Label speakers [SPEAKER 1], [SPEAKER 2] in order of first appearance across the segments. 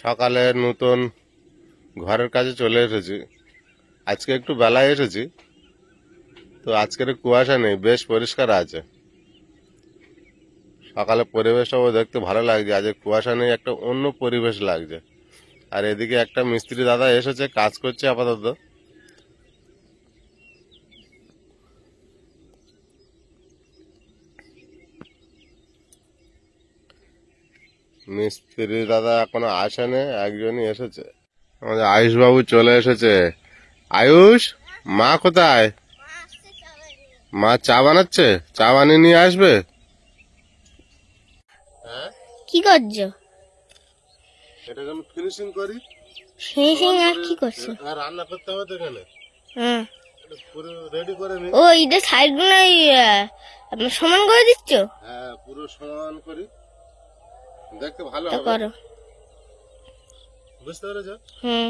[SPEAKER 1] সকালে নতুন ঘরের কাজে চলে এসেছি। আজকে একটু বেলায় এসেছি, তো আজকের কুয়াশা নেই, বেশ পরিষ্কার আছে। সকালে পরিবেশটাও দেখতে ভালো লাগছে, আজ কুয়াশা নেই, একটা অন্য পরিবেশ লাগছে। আর এদিকে একটা মিস্ত্রি দাদা এসেছে, কাজ করছে আপাতত। মিস্ত্রি দাদা এখনো আসেনি, একজনই এসেছে। আমাদের আয়ুষ বাবু চলে এসেছে। আয়ুষ, মা কোথায়? মা চা বানাচ্ছে, চা বানিয়ে নিয়ে আসবে।
[SPEAKER 2] কি করছো?
[SPEAKER 1] এটাকে আমি ফিনিশিং করি।
[SPEAKER 2] ফিনিশিং আর কি করছো?
[SPEAKER 1] আর রান্না করতে হবে তো এখানে।
[SPEAKER 2] হ্যাঁ,
[SPEAKER 1] পুরো রেডি করে নি।
[SPEAKER 2] ও এটা সাইড গুলো সমান করে দিচ্ছ?
[SPEAKER 1] হ্যাঁ, পুরো সমান করি, দেখতে ভালো
[SPEAKER 2] তা
[SPEAKER 1] হবে।
[SPEAKER 2] করো।
[SPEAKER 1] বুঝতে পেরেছো?
[SPEAKER 2] হুম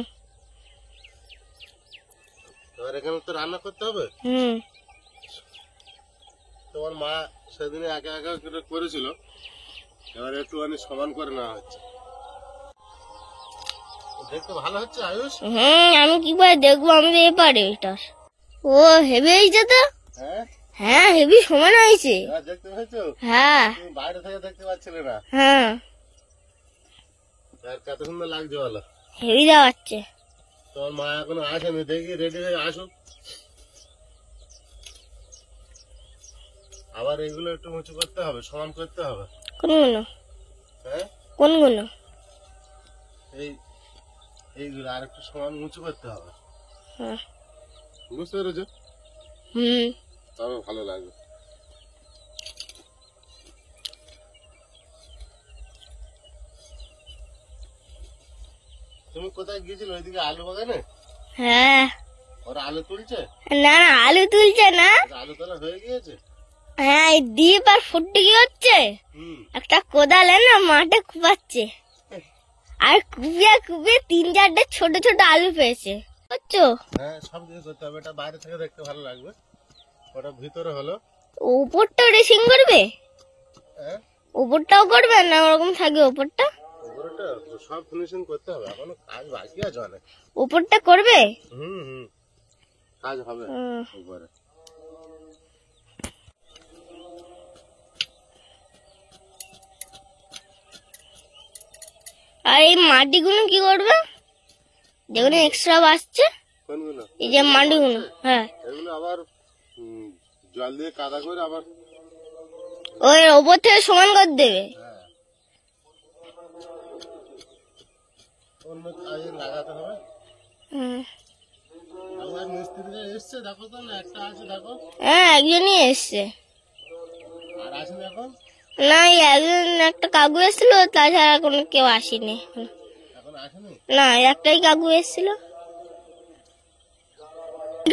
[SPEAKER 1] এবার এখানে তো রান্না করতে হবে।
[SPEAKER 2] হুম
[SPEAKER 1] তোমার মা সেদিনে একা একা করে করেছিল, এবার একটুখানি সমান করে নেওয়া হচ্ছে। দেখতে ভালো হচ্ছে আয়ুষ।
[SPEAKER 2] আমি কি করে দেখবো? আমি তো এপারে এটা। ও হেভি হয়েছে তো।
[SPEAKER 1] হ্যাঁ
[SPEAKER 2] হ্যাঁ, হেভি সমান হয়েছে।
[SPEAKER 1] এবার দেখতে পেয়েছো?
[SPEAKER 2] হ্যাঁ
[SPEAKER 1] তুমি বাইরে থেকে দেখতে পাচ্ছিলে না।
[SPEAKER 2] হ্যাঁ,
[SPEAKER 1] আর কত সুন্দর লাগছে বলো।
[SPEAKER 2] হেভি দেওয়াচ্ছে।
[SPEAKER 1] তোমার মা এখনো আসেনি, দেখি রেডি হয়ে আসুক। আবার এগুলো একটু উঁচু করতে হবে, সমান করতে হবে।
[SPEAKER 2] কোনগুলো?
[SPEAKER 1] হ্যাঁ,
[SPEAKER 2] কোনগুলো?
[SPEAKER 1] এইগুলো আর একটু সমান উঁচু করতে হবে।
[SPEAKER 2] হ্যাঁ।
[SPEAKER 1] বুঝতে পেরেছো? তবে ভালো লাগবে। তুমি কোথায় গিয়েছিলে? ওইদিকে আলু বাগানে?
[SPEAKER 2] হ্যাঁ।
[SPEAKER 1] ওরা আলু তুলছে?
[SPEAKER 2] না না, আলু তুলছে না।
[SPEAKER 1] আলু তোলা হয়ে গিয়েছে?
[SPEAKER 2] হ্যাঁ, এই দ্বীপ আর ফুটে কি হচ্ছে, একটা কোদালে না মাঠে কুপাচ্ছে, আর কুপিয়ে কুপিয়ে 3-4টে ছোট ছোট আলু পেয়েছে। বুঝছো?
[SPEAKER 1] হ্যাঁ, সব কিছু করতে হবে। এটা বাইরে থেকে দেখতে ভালো লাগবে, ওটা ভিতরে হলো।
[SPEAKER 2] উপরটাও ড্রেসিং করবে?
[SPEAKER 1] হ্যাঁ,
[SPEAKER 2] উপরটাও করবে না? ওরকম থাকবে উপরটা?
[SPEAKER 1] উপরেটা সব ফিনিশিং করতে হবে, এখনো কাজ বাকি আছে অনেক।
[SPEAKER 2] উপরটা করবে?
[SPEAKER 1] কাজ হবে উপরে।
[SPEAKER 2] আর এই মাটিগুলো কি করবে, যেগুলো এক্সট্রা আসছে?
[SPEAKER 1] কোনগুলো?
[SPEAKER 2] এই যে মাটিগুলো। হ্যাঁ,
[SPEAKER 1] এগুলো আবার জল দিয়ে কাদা করে আবার
[SPEAKER 2] ওই ওপর থেকে সমান করে দেবে।
[SPEAKER 1] অন্য কাজে লাগাতে হবে। আবার মিস্ত্রিরা এসছে, দেখো তো না, একটা আছে দেখো।
[SPEAKER 2] হ্যাঁ, একজনই এসছে।
[SPEAKER 1] আর আসেনি এখন?
[SPEAKER 2] না, এই একজন একটা কাকু এসেছিল, তাছাড়া কোনো কেউ আসেনি
[SPEAKER 1] এখন আসেনি?
[SPEAKER 2] না, একটাই কাকু এসেছিল।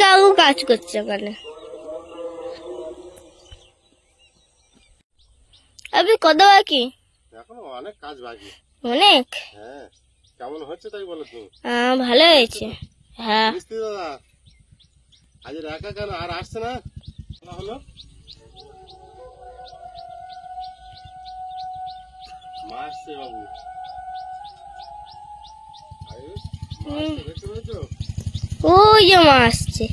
[SPEAKER 2] কাকু কাজ করছে ওখানে। আপনি কত বাকি?
[SPEAKER 1] এখনো অনেক কাজ বাকি।
[SPEAKER 2] অনেক?
[SPEAKER 1] হ্যাঁ, কেমন হচ্ছে তাই বলো তুমি?
[SPEAKER 2] ভালো হয়েছে। হ্যাঁ।
[SPEAKER 1] মিস্ত্রি দাদা আজ একা কেন, আর আসছে না? হলো মা আসছে বাবু। আয়ুষ, মা আসছে, দেখতে পেয়েছো?
[SPEAKER 2] ওই যে মা আসছে।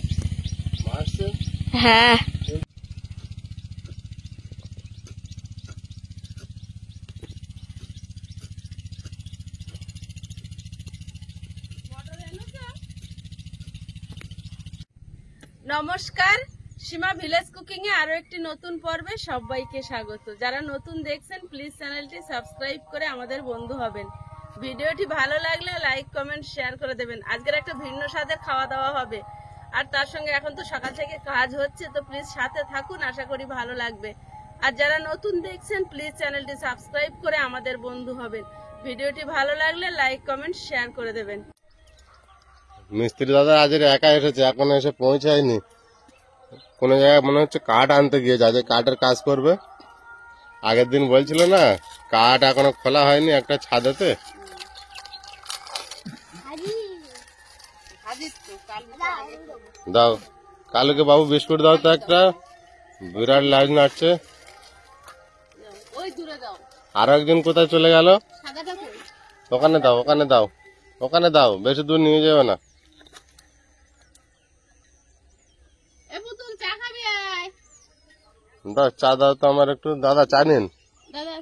[SPEAKER 1] মা আসছে।
[SPEAKER 2] হ্যাঁ।
[SPEAKER 3] নমস্কার, সীমা ভিলেজ কুকিং এ আরো একটি নতুন পর্বে সবাইকে স্বাগত। যারা নতুন দেখছেন প্লিজ চ্যানেলটি সাবস্ক্রাইব করে আমাদের বন্ধু হবেন। ভিডিওটি ভালো লাগলে লাইক কমেন্ট শেয়ার করে দেবেন। আজকের একটা ভিন্ন স্বাদের খাওয়া দাওয়া হবে, আর তার সঙ্গে এখন তো সকাল থেকে কাজ হচ্ছে, তো প্লিজ সাথে থাকুন, আশা করি ভালো লাগবে। আর যারা নতুন দেখছেন প্লিজ চ্যানেলটি সাবস্ক্রাইব করে আমাদের বন্ধু হবেন। ভিডিওটি ভালো লাগলে লাইক কমেন্ট শেয়ার করে দেবেন।
[SPEAKER 1] মিস্ত্রি দাদা আজ একা এসেছে, এখনো এসে পৌঁছায়নি। কোন জায়গায় মনে হচ্ছে কাঠ আনতে গিয়েছে, আজ কাঠের কাজ করবে। আগের দিন বলছিল না, কাঠ এখনো খোলা হয়নি একটা ছাদেতে। দাও কালুকে বাবু বিস্কুট দাও তো একটা, বিরাট লাইন নাচছে। আর একজন কোথায় চলে গেল? ওখানে দাও, ওখানে দাও, ওখানে দাও, বেশি দূর নিয়ে যাবে না।
[SPEAKER 3] এ পুতুল চা খাবি আয়
[SPEAKER 1] দাও চা, দাও তো আমার একটু। দাদা চা নিন।
[SPEAKER 3] দাদা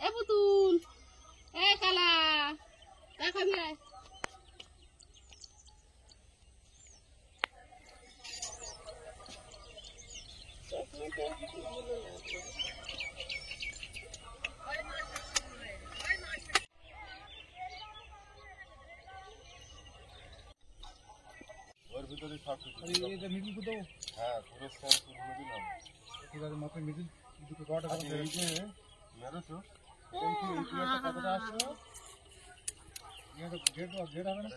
[SPEAKER 3] এ পুতুল এ কালা চা খাবি আয়
[SPEAKER 1] হ্যাঁ, পুরো স্ট্যান্ড পুরো মিডিল হবে। ঠিক আছে, মাত্র মিডিল দুটো রড আছে। এই যে মেরেছো, এই কি এই প্লেটটা কতটা আসছে? এটা গেট হবে না।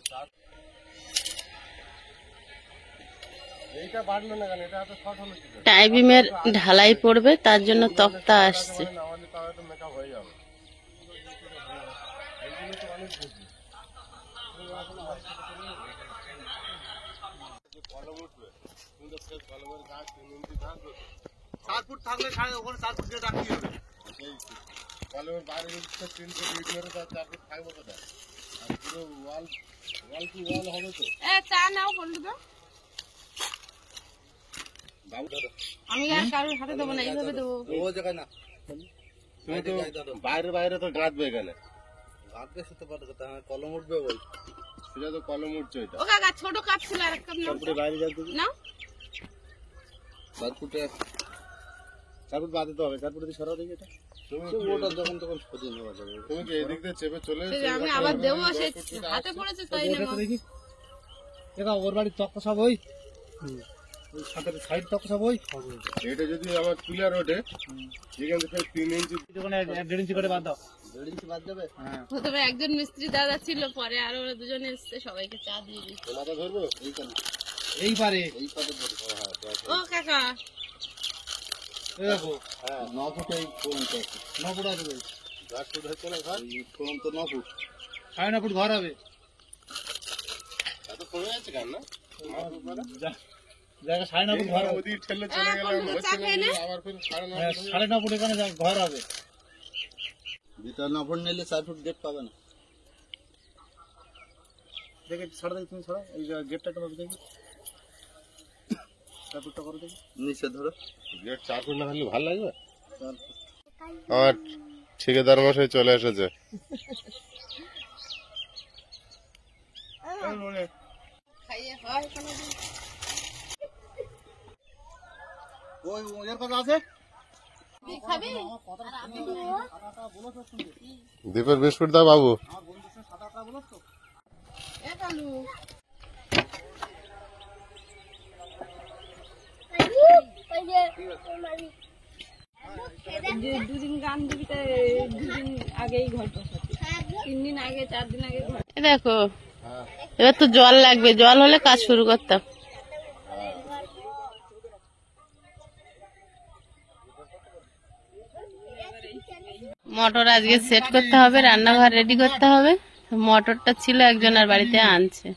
[SPEAKER 1] এইটা বাড়লো না কেন? এটা এত শর্ট হলো কি করে?
[SPEAKER 3] টাইবিমের ঢালাই পড়বে, তার জন্য তক্তা আসছে।
[SPEAKER 1] নামালে তাও একটু মেকআপ হয়ে যাবে। এইগুলো তো অনেক বুঝি। কলম উঠবে, কিন্তু ফের কলমের গাছ 3 ইঞ্চি থাকবে।
[SPEAKER 4] 7 ফুট থাকলে ওখানে 7 ফুট দিয়ে রাখতে হবে।
[SPEAKER 1] এই কলমের বাইরে যদি 3 ফুট ইট মেরে তার 4 ফুট থাকবে কোথায়? আর পুরো ওয়াল টু ওয়াল হবে তো।
[SPEAKER 3] এ চা নাও বন্ধু তো
[SPEAKER 1] বাবু দাদা,
[SPEAKER 3] আমি আর কারোর হাতে দেবো না, এইভাবে দেবো।
[SPEAKER 4] ও জায়গায় না।
[SPEAKER 1] তুমি তো বাইরে বাইরে তো গাঁথবে এখানে।
[SPEAKER 4] গাঁদবে শুতে পারে কথা, কলম উঠবে ওই।
[SPEAKER 1] সেটা তো কলম উঠছে এটা।
[SPEAKER 3] ও কাকা ছোট কাপ ছিল আর এক কাপ নাও
[SPEAKER 4] তারপরে বাইরে যাবে
[SPEAKER 3] নাও
[SPEAKER 4] 7 ফুটে 4 ফুট বাদে তো হবে। 4 ফুট দিয়ে সরাও দেখি এটা।
[SPEAKER 1] তুমি
[SPEAKER 4] ওটা যখন তখন সরিয়ে নেওয়া যাবে।
[SPEAKER 1] তুমি কি এদিক দিয়ে চেপে চলে
[SPEAKER 3] সেই যে
[SPEAKER 1] এসেছো?
[SPEAKER 3] আমি আবার দেবো, সে হাতে পড়েছে তাই নেবো।
[SPEAKER 4] দেখি দেখা ওর বাড়ির তক্তা সব ওই ওই সাথে সাইড তক্তা সব ওই
[SPEAKER 1] এটা যদি আমার ক্লিয়ার ওঠে, এখান থেকে 3 ইঞ্চি
[SPEAKER 4] ওখানে 1.5 ইঞ্চি করে বাদ দাও। 1.5 ইঞ্চি বাদ যাবে। হ্যাঁ
[SPEAKER 3] প্রথমে একজন মিস্ত্রি দাদা ছিল, পরে আরো ওরা দুজনে এসছে, সবাইকে চা দিয়ে দিচ্ছে।
[SPEAKER 1] মাথা ধরবো।
[SPEAKER 4] এইখানে এইবারে
[SPEAKER 3] ও কাকা
[SPEAKER 4] এই দেখো। হ্যাঁ 9 ফুট এই পর্যন্ত আছে। 9 ফুট আছে ওই।
[SPEAKER 1] 10 ফুট হচ্ছে না ঘর?
[SPEAKER 4] এই পর্যন্ত 9 ফুট। 9.5 ফুট ঘর হবে।
[SPEAKER 1] এত কমে যাচ্ছে কেন না?
[SPEAKER 4] জায়গা 9.5 ফুট ঘর হবে।
[SPEAKER 1] ওদিকে ঠেলে চলে গেলাম, হচ্ছে না যে আবার ফির 9.5
[SPEAKER 4] হ্যাঁ 9.5 ফুট এখানে ঘর হবে। ভিতরে 9 ফুট নিলে 4 ফুট গেট পাবে না। দেখে ছাড়া দেখি, তুমি ছাড়া এই গেটটা একটু দেখি। 4 ফুটটা করে দেখি। নিচে ধরো।
[SPEAKER 1] গেট 4 ফুট না হলে ভালো লাগবে? আমার ঠিকাদার মশাই চলে এসেছে।
[SPEAKER 3] খাইয়ে হয় কোনো দিন।
[SPEAKER 4] ওই এর কথা আছে।
[SPEAKER 3] খাবি
[SPEAKER 1] দীপের বিস্কুট দাও বাবু।
[SPEAKER 3] এ কালু যে দুদিন গান দিবি, দুদিন আগেই ঘর বসাতে, 3 দিন আগে 4 দিন আগে ঘর। দেখো এবার তো জল লাগবে, জল হলে কাজ শুরু করতাম। মোটর আজকে সেট করতে হবে, রান্নাঘর রেডি করতে হবে। মোটরটা ছিল একজনের বাড়িতে, আনছে।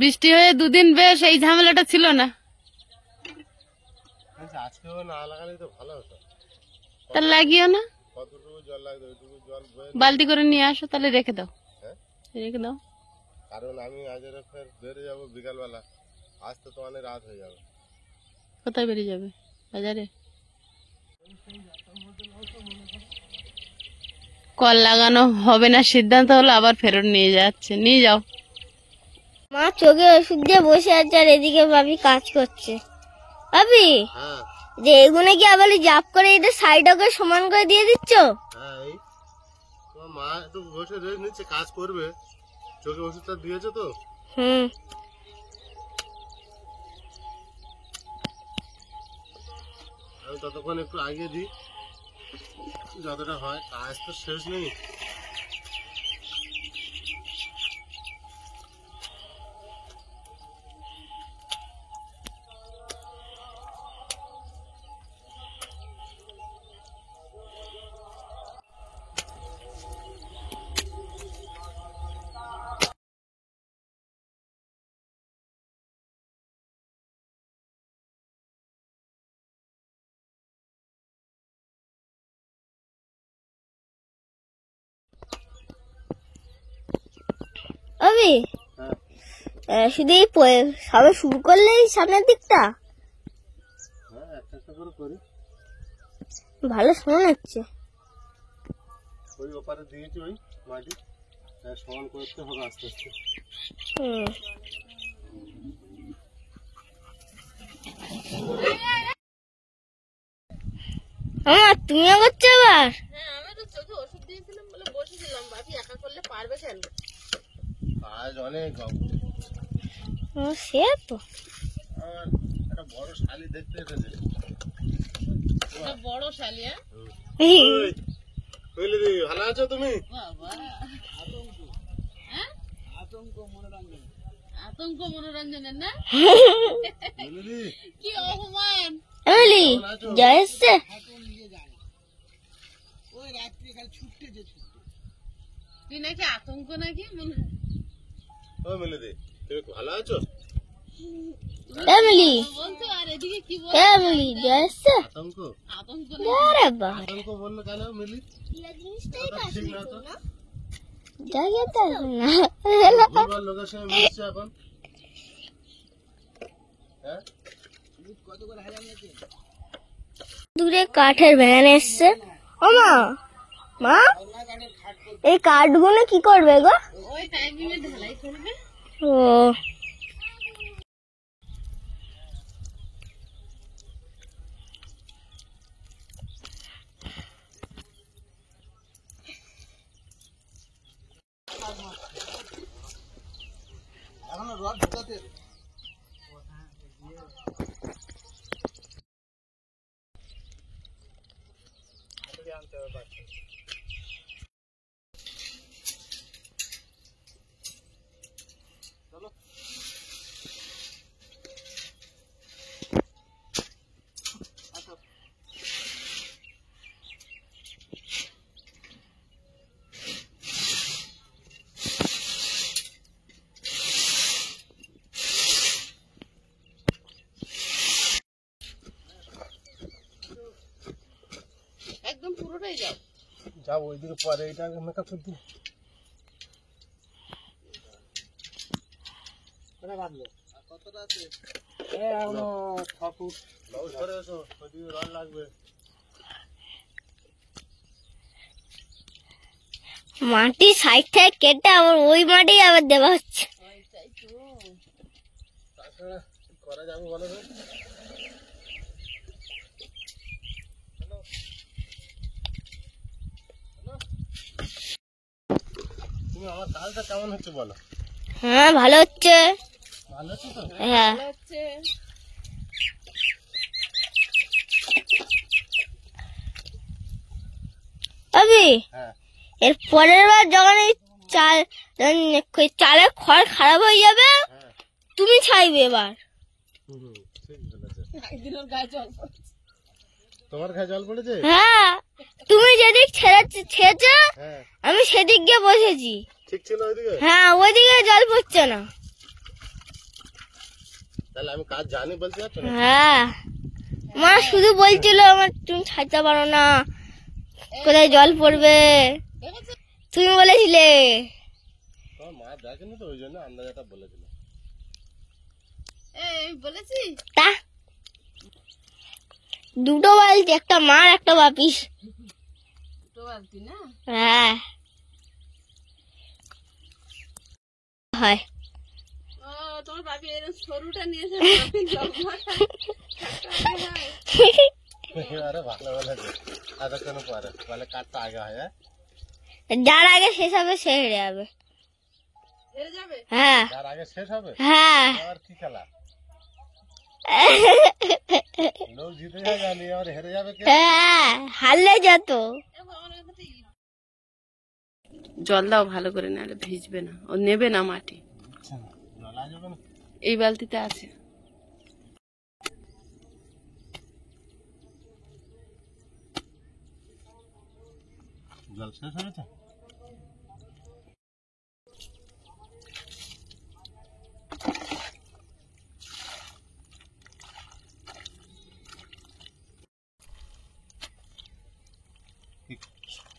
[SPEAKER 3] বৃষ্টি হয়ে 2 দিন বেশ এই ঝামেলাটা ছিল না।
[SPEAKER 1] আজকেও না লাগালে তো ভালো হতো।
[SPEAKER 3] তা লাগিও না,
[SPEAKER 1] কতটুকু জল লাগবে ওইটুকু জল বয়ে।
[SPEAKER 3] বালতি করে নিয়ে আসো, তাহলে রেখে দাও।
[SPEAKER 1] হ্যাঁ?
[SPEAKER 3] রেখে দাও।
[SPEAKER 1] কারণ আমি আজ ফের বেরিয়ে যাবো বিকালবেলা, আসতে তো অনেক রাত হয়ে যাবে।
[SPEAKER 3] কোথায় বেরিয়ে যাবে? বাজারে। কল লাগানো হবে না সিদ্ধান্ত হলো, আবার ফেরত নিয়ে যাচ্ছে। নিয়ে যাও।
[SPEAKER 2] মা চোখে ওষুধ দিয়ে বসে আছে আর এদিকে ভাবি কাজ করছে। ভাবি
[SPEAKER 1] হ্যাঁ
[SPEAKER 2] যে এগুলো কি আবার জাপ করে এটা সাইডে করে সমান করে দিয়ে দিচ্ছ?
[SPEAKER 1] হ্যাঁ, এই তোমার মা একটু বসে রেস্ট নিচ্ছে, কাজ করবে। চোখে ওষুধটা দিয়েছে তো।
[SPEAKER 2] হুম।
[SPEAKER 1] আমি ততক্ষণ একটু আগে দিই, যতটা হয়। কাজ তো শেষ নেই।
[SPEAKER 2] আবি
[SPEAKER 1] হ্যাঁ
[SPEAKER 2] শুধু এই সবে শুরু করলেই সামনের দিকটা
[SPEAKER 1] হ্যাঁ একটা একটা করে করি।
[SPEAKER 2] ভালো সমান হচ্ছে।
[SPEAKER 1] ওই ওপারে দিয়েছি ওই মাটি, সমান করতে হবে আস্তে আস্তে।
[SPEAKER 2] হুম। তুমিও করছো আবার?
[SPEAKER 3] হ্যাঁ, আমি তো চোখে ওষুধ দিয়েছিলাম বলে বসেছিলাম। বাপি একা করলে পারবে কেন?
[SPEAKER 1] আজ অনেক
[SPEAKER 2] সে তো
[SPEAKER 1] আমার একটা বড় শালি দেখতে এসেছে।
[SPEAKER 3] একটা বড় শালিয়া।
[SPEAKER 1] বুঝলি দি, ভালো আছো তুমি?
[SPEAKER 3] বাবা, আতঙ্ক মনোরঞ্জনের না?
[SPEAKER 1] বুঝলি দি,
[SPEAKER 3] কি অপমান!
[SPEAKER 2] এমনি জয় এসছে?
[SPEAKER 3] তুই নাকি আতঙ্ক নাকি
[SPEAKER 1] ও মিলি দি, তুমি ভালো আছো?
[SPEAKER 2] এমনি
[SPEAKER 3] বলতো, আর এদিকে কি বল?
[SPEAKER 2] এমনি জয় এসছে?
[SPEAKER 1] আতঙ্ক?
[SPEAKER 3] আতঙ্ক
[SPEAKER 2] আরে বাবা
[SPEAKER 1] আতঙ্ক বললে কেন মিলি? ঠিক না তো,
[SPEAKER 2] যাই যেতে না
[SPEAKER 1] ভুলভাল লোকের সঙ্গে মিশছে এখন। হ্যাঁ
[SPEAKER 2] দূরে কাঠের ভ্যান এসছে। ও মা, মা এই কাঠগুলো কি করবে গো?
[SPEAKER 3] ওই টাইমিংয়ে ঢালাই করবে।
[SPEAKER 2] ও
[SPEAKER 4] এখনো রড ঢুকাতে
[SPEAKER 3] একদম পুরোটাই যাও।
[SPEAKER 1] যাও ওইদিকে পরে এটা মেকআপ করতে।
[SPEAKER 4] কতটা আছে? এখনো 6 ফুট।
[SPEAKER 1] ধরে এসো, ওইদিকে রড লাগবে।
[SPEAKER 2] মাটি সাইড থেকে কেটে আবার ওই মাটি আবার দেওয়া হচ্ছে।
[SPEAKER 1] তাছাড়া কি করা যাবে বলো তো? তুমি আমার কাজটা কেমন হচ্ছে বলো?
[SPEAKER 2] হ্যাঁ ভালো হচ্ছে।
[SPEAKER 1] ভালো হচ্ছে তো?
[SPEAKER 2] হ্যাঁ
[SPEAKER 3] ভালো হচ্ছে।
[SPEAKER 2] আবি
[SPEAKER 1] হ্যাঁ
[SPEAKER 2] এর পরের বার যখন এই চালের খড় খারাপ হয়ে যাবে
[SPEAKER 1] হ্যাঁ
[SPEAKER 2] তুমি ছাইবে এবার।
[SPEAKER 1] ঠিক বলেছে।
[SPEAKER 3] একদিন ওর গায়ে জল পড়ছে।
[SPEAKER 1] তোমার গায়ে জল পড়েছে?
[SPEAKER 2] হ্যাঁ তুমি যেদিক ছেড়েছো
[SPEAKER 1] হ্যাঁ
[SPEAKER 2] আমি সেদিক গিয়ে বসেছি।
[SPEAKER 1] ঠিক ছিল ওইদিকে?
[SPEAKER 2] হ্যাঁ ওইদিকে জল পড়ছে না।
[SPEAKER 1] তাহলে আমি কাজ জানি বলতে পারছো না?
[SPEAKER 2] হ্যাঁ মা শুধু বলছিল আমার তুমি ছাড়তে পারো না, কোথায় জল পড়বে,
[SPEAKER 3] দেখেছো?
[SPEAKER 2] তুমি বলেছিলে।
[SPEAKER 1] তোমার মা দেখেনি তো, ওই জন্য আন্দাজটা বলেছিল।
[SPEAKER 3] এই বলেছি
[SPEAKER 2] তা দুটো বালতি, একটা মার একটা বাপিস।
[SPEAKER 3] দুটো বালতি না?
[SPEAKER 2] হ্যাঁ হয়।
[SPEAKER 3] ও তোমার বাপি এরকম সরুটা নিয়েছে, বাপি লম্বাটা
[SPEAKER 1] এবারে ভালো বলেছে, এতক্ষণ পরে বলে কাঠটা আগে হয়। হ্যাঁ
[SPEAKER 2] যার আগে শেষ হবে সে হেরে যাবে।
[SPEAKER 3] হেরে যাবে।
[SPEAKER 2] হ্যাঁ
[SPEAKER 1] যার আগে শেষ হবে
[SPEAKER 2] হ্যাঁ
[SPEAKER 1] আর কি খেলা? লোক জিতে যায় জানি, আর হেরে যাবে কে?
[SPEAKER 2] হ্যাঁ হারলে যত।
[SPEAKER 3] জল দাও ভালো করে, নাহলে ভিজবে না, ও নেবে না মাটি।
[SPEAKER 1] জল আসবে না?
[SPEAKER 3] এই বালতিতে আছে।
[SPEAKER 1] জল শেষ হয়েছে?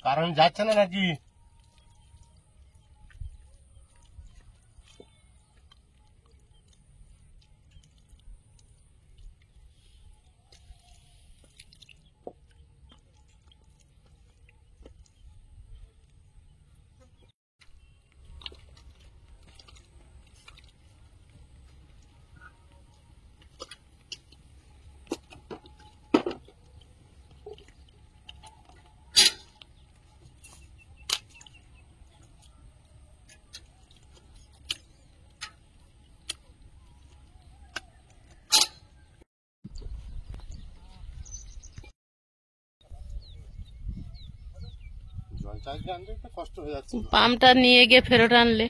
[SPEAKER 1] কারণ যাচ্ছে না নাকি? চার্জ আনতে একটু কষ্ট হয়ে যাচ্ছে।
[SPEAKER 3] পাম্পটা নিয়ে গিয়ে ফেরত আনলে।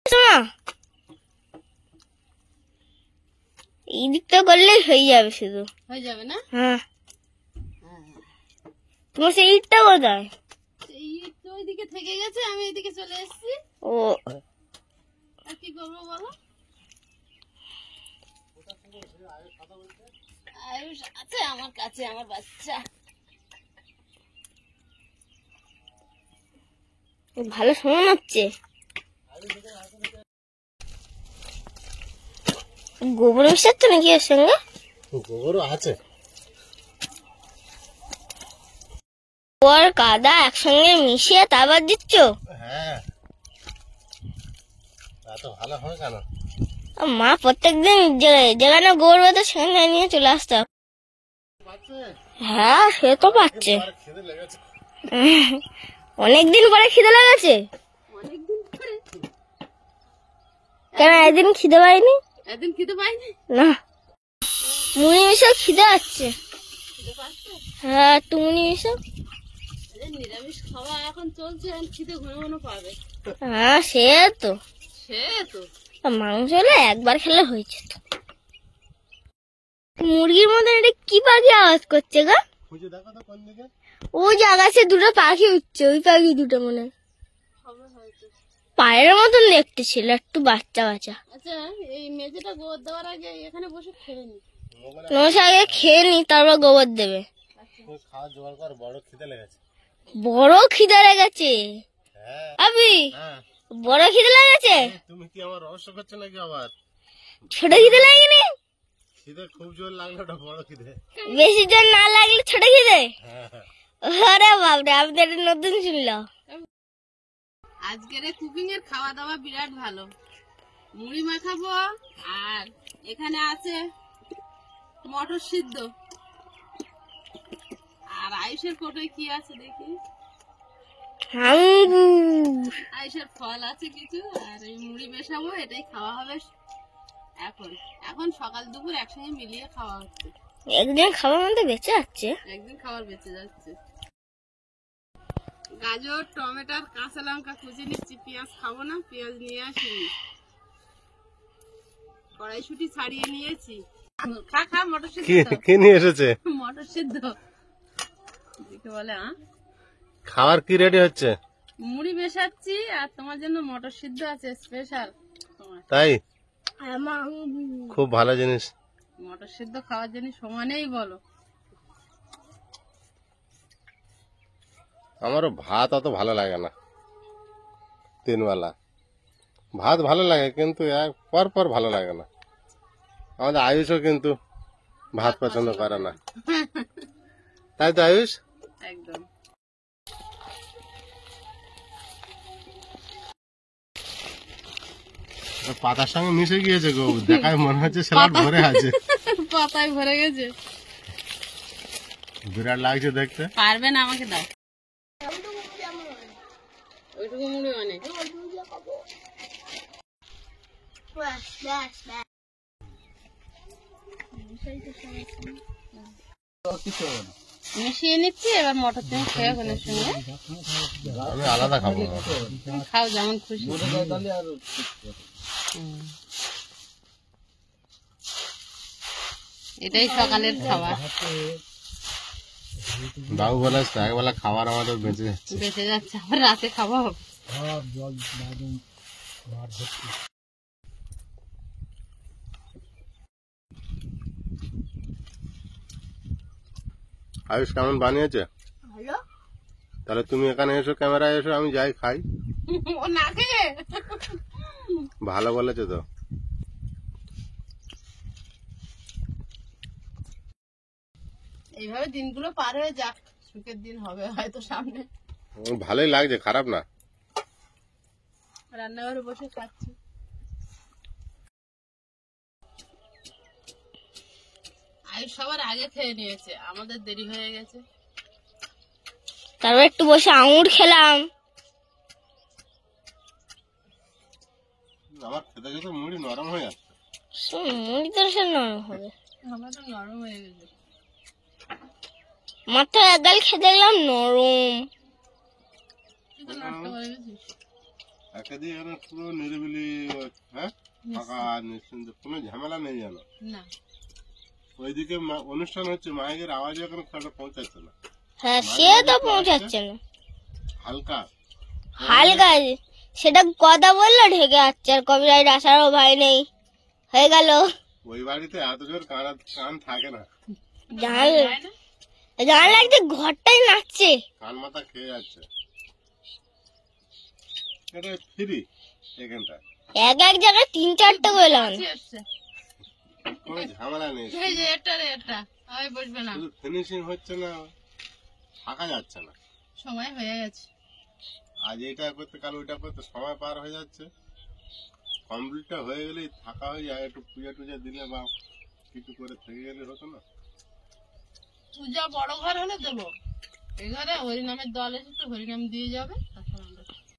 [SPEAKER 2] শোনো, এই দিকটা করলেই হয়ে যাবে শুধু।
[SPEAKER 3] হয়ে যাবে না?
[SPEAKER 2] হ্যাঁ, তোমার সেই ইটটা কোথায়?
[SPEAKER 3] এই তো ওইদিকে থেকে গেছে, আমি এইদিকে চলে এসেছি।
[SPEAKER 2] ও,
[SPEAKER 3] আর কি করবো বলো? আয়ুষ আছে আমার কাছে, আমার বাচ্চা।
[SPEAKER 2] ভালো সমান হচ্ছে। গোবর মিশাচ্ছ নাকি এর সঙ্গে?
[SPEAKER 1] গোবরও আছে।
[SPEAKER 2] গোবর কাদা একসঙ্গে মিশিয়ে তারপর দিচ্ছ?
[SPEAKER 1] হ্যাঁ, এত ভালো হয় কেন?
[SPEAKER 2] মা প্রত্যেকদিন যেখানে গোবর বেঁধে সেখানে নিয়ে চলে আসতাম। হ্যাঁ, সে তো পাচ্ছে।
[SPEAKER 1] খিদে লেগেছে।
[SPEAKER 2] অনেকদিন পরে খিদে লেগেছে। কেন একদিন খিদে পাইনি?
[SPEAKER 3] একদিন খেতে পাইনি।
[SPEAKER 2] না, মুড়ি মিশাও খিদে পাচ্ছে। হ্যাঁ, একটু মুড়ি মিশাও।
[SPEAKER 3] নিরামিষ খাওয়া এখন চলছে, এখন খিদে ঘন ঘন পাবে।
[SPEAKER 2] হ্যাঁ, সে তো।
[SPEAKER 3] সে তো
[SPEAKER 2] মাংস হলে একবার খেলে হয়েছে তো। মুরগির মতন এটা কি পাখি আওয়াজ করছে গো?
[SPEAKER 1] খুঁজে দেখো তো কোন দিকে।
[SPEAKER 2] ওই যে আকাশে দুটো পাখি উঠছে, ওই পাখি দুটো মনে হয়।
[SPEAKER 3] হবে হয়তো।
[SPEAKER 2] পায়ের মতন দেখতে ছিল, একটু বাচ্চা বাচ্চা।
[SPEAKER 3] আচ্ছা, এই মেঝেটা গোবর দেওয়ার আগে এখানে বসে খেয়ে নি।
[SPEAKER 2] নমস্কার, আগে খেয়ে নি তারপর গোবর দেবে।
[SPEAKER 1] খাওয়া জোগাড় কর, বড় খিদে লেগেছে।
[SPEAKER 2] বড় খিদে লেগেছে?
[SPEAKER 1] হ্যাঁ।
[SPEAKER 2] আবি,
[SPEAKER 1] হ্যাঁ,
[SPEAKER 2] বড় খিদে লেগেছে?
[SPEAKER 1] তুমি কি আমার রহস্য করছো নাকি আবার?
[SPEAKER 2] ছোট খিদে লাগেনি?
[SPEAKER 1] খিদে খুব জোর লাগলো, ওটা বড় খিদে।
[SPEAKER 2] বেশি জোর না লাগলে ছোট খিদে?
[SPEAKER 1] হ্যাঁ,
[SPEAKER 2] আরে বাপরে, আমি তো এটা নতুন শুনলাম।
[SPEAKER 3] আজকের কুকিং এর খাওয়া দাওয়া বিরাট ভালো। মুড়ি মাখাবো, আর এখানে আছে মটর সিদ্ধ, আর আয়ুষের কোটোয় কি আছে দেখি।
[SPEAKER 2] আঙ্গুর।
[SPEAKER 3] আয়ুষের ফল আছে কিছু, আর এই মুড়ি মেশাবো, এটাই খাওয়া হবে এখন। এখন সকাল দুপুর একসঙ্গে মিলিয়ে খাওয়া হচ্ছে।
[SPEAKER 2] একদিন খাবার মধ্যে বেঁচে যাচ্ছে।
[SPEAKER 3] একদিন খাবার বেঁচে যাচ্ছে। গাজর, টমেটোর, কাঁচা লঙ্কা কুচি নিচ্ছি। পেঁয়াজ খাবো না, পেঁয়াজ নিয়ে আসিনি। কড়াইশুঁটি ছাড়িয়ে নিয়েছি। খা খা, মটর সিদ্ধ তো।
[SPEAKER 1] কি নিয়ে এসেছে?
[SPEAKER 3] মটর সিদ্ধ দেখে বলে
[SPEAKER 1] খাবার কি রেডি হচ্ছে?
[SPEAKER 3] মুড়ি মেশাচ্ছি, আর তোমার জন্য মটর সিদ্ধ আছে স্পেশাল।
[SPEAKER 1] তাই?
[SPEAKER 2] আমার
[SPEAKER 1] খুব ভালো জিনিস।
[SPEAKER 3] মটর সিদ্ধ খাওয়ার জন্য সমানেই বলো।
[SPEAKER 1] আমারও ভাত অত ভালো লাগে না, তিনবেলা ভাত ভালো লাগে, কিন্তু এক পর পর ভালো লাগে না। আমাদের আয়ুষও কিন্তু ভাত পছন্দ করে না, তাই তো আয়ুষ?
[SPEAKER 3] একদম।
[SPEAKER 1] পাতার সঙ্গে মিশে গিয়েছে গো, দেখায় মনে হচ্ছে স্যালাড ভরে আছে।
[SPEAKER 3] পাতায় ভরে গেছে,
[SPEAKER 1] বিরাট লাগছে দেখতে।
[SPEAKER 3] পারবে না, আমাকে দাও। ওইটুকু মুড়ি অনেক। মিশিয়ে নিচ্ছি, এবার মটর তুমি খেয়ে ওখানের সঙ্গে।
[SPEAKER 1] আমি আলাদা খাবো না।
[SPEAKER 3] তুমি খাও যেমন খুশি। এটাই সকালের খাবার।
[SPEAKER 1] বাবু বলে একবেলা খাবার আমাদের বেঁচে যাচ্ছে।
[SPEAKER 3] বেঁচে যাচ্ছে, আবার রাতে খাওয়া হবে।
[SPEAKER 1] আয়ুষ কেমন বানিয়েছে?
[SPEAKER 2] ভালো।
[SPEAKER 1] তাহলে তুমি এখানে এসো, ক্যামেরায় এসো, আমি যাই খাই।
[SPEAKER 3] ও না খেয়ে
[SPEAKER 1] ভালো বলেছে তো।
[SPEAKER 3] এইভাবে দিনগুলো পার হয়ে যাক, সুখের দিন হবে হয়তো সামনে।
[SPEAKER 1] ভালোই লাগছে, খারাপ না।
[SPEAKER 3] রান্নাঘরে বসে খাচ্ছি। আয়ুষ সবার আগে খেয়ে নিয়েছে, আমাদের দেরি হয়ে গেছে।
[SPEAKER 2] তারপর একটু বসে আঙুর খেলাম।
[SPEAKER 1] আমার খেতে খেতে মুড়ি নরম হয়ে যাচ্ছে।
[SPEAKER 2] মুড়ি তো সে নরম হবে,
[SPEAKER 3] আমার তো নরম হয়ে গেছে।
[SPEAKER 2] মাত্র এক গাল খেতে দেখলাম নরম।
[SPEAKER 3] তুই তো নষ্ট করে গেছিস।
[SPEAKER 1] একে দিয়ে এখানে পুরো নিরিবিলি, হ্যাঁ, ফাঁকা নিশ্চিন্ত, কোনো ঝামেলা নেই যেন।
[SPEAKER 3] না,
[SPEAKER 1] ওইদিকে অনুষ্ঠান হচ্ছে, মাইকের আওয়াজও এখন খেলাটা পৌঁছাচ্ছে না।
[SPEAKER 2] হ্যাঁ, সে তো পৌঁছাচ্ছে না,
[SPEAKER 1] হালকা
[SPEAKER 2] হালকা। সেটা কথা বললো ঢেকে যাচ্ছে, আর কপিরাইট আসারও ভয় নেই, হয়ে গেল।
[SPEAKER 1] ওই বাড়িতে এত জোর কান থাকে না,
[SPEAKER 2] জানা লাগছে ঘরটাই নাচছে।
[SPEAKER 1] কান মাথা খেয়ে যাচ্ছে। এটা ফ্রি এখানটা,
[SPEAKER 2] এক এক জায়গায় 3-4টা করে লাগানো।
[SPEAKER 3] কি আসছে?
[SPEAKER 1] কোনো ঝামেলা নেই।
[SPEAKER 3] এই যে এটা রে, এটা আমি বসবে না,
[SPEAKER 1] শুধু ফিনিশিং হচ্ছে না, থাকা যাচ্ছে না।
[SPEAKER 3] সময় হয়ে গেছে।
[SPEAKER 1] আজ এটা করতে কাল ওইটা করতে সময় পার হয়ে যাচ্ছে। কমপ্লিটটা হয়ে গেলেই থাকা হয়ে যায়, একটু পূজা টুজা দিলে বা কিছু করে থেকে গেলে হতো না।
[SPEAKER 3] পূজা বড় ঘর হলে দেবো, এই ঘরে হরিনামের দল এসে তো হরিনাম দিয়ে যাবে।